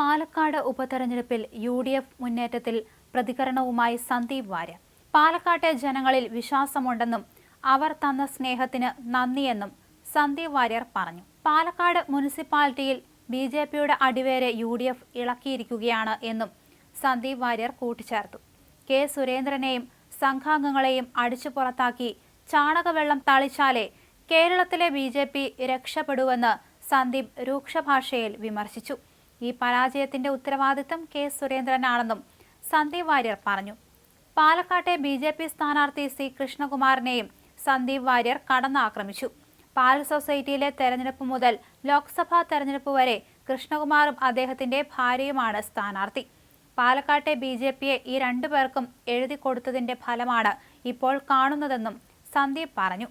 പാലക്കാട് ഉപതെരഞ്ഞെടുപ്പിൽ UDF മുന്നേറ്റത്തിൽ പ്രതികരണവുമായി സന്ദീപ് വാര്യർ. പാലക്കാട്ടെ ജനങ്ങളിൽ വിശ്വാസമുണ്ടെന്നും അവർ തന്ന സ്നേഹത്തിന് നന്ദിയെന്നും സന്ദീപ് വാര്യർ പറഞ്ഞു. പാലക്കാട് മുനിസിപ്പാലിറ്റിയിൽ BJPയുടെ അടിവേര് UDF ഇളക്കിയിരിക്കുകയാണ് എന്നും സന്ദീപ് വാര്യർ കൂട്ടിച്ചേർത്തു. K. സുരേന്ദ്രനെയും സംഘാംഗങ്ങളെയും അടിച്ചു പുറത്താക്കി ചാണകവെള്ളം തളിച്ചാലേ കേരളത്തിലെ BJP രക്ഷപ്പെടൂവെന്ന് സന്ദീപ് രൂക്ഷഭാഷയിൽ വിമർശിച്ചു. ഈ പരാജയത്തിന്റെ ഉത്തരവാദിത്തം K. സുരേന്ദ്രനാണെന്നും സന്ദീപ് വാര്യർ പറഞ്ഞു. പാലക്കാട്ടെ BJP സ്ഥാനാർത്ഥി C. കൃഷ്ണകുമാറിനെയും സന്ദീപ് വാര്യർ കടന്നാക്രമിച്ചു. പാൽ സൊസൈറ്റിയിലെ തെരഞ്ഞെടുപ്പ് മുതൽ ലോക്സഭാ തെരഞ്ഞെടുപ്പ് വരെ കൃഷ്ണകുമാറും അദ്ദേഹത്തിന്റെ ഭാര്യയുമാണ് സ്ഥാനാർത്ഥി. പാലക്കാട്ടെ BJPയെ ഈ രണ്ടുപേർക്കും എഴുതി കൊടുത്തതിന്റെ ഫലമാണ് ഇപ്പോൾ കാണുന്നതെന്നും സന്ദീപ് പറഞ്ഞു.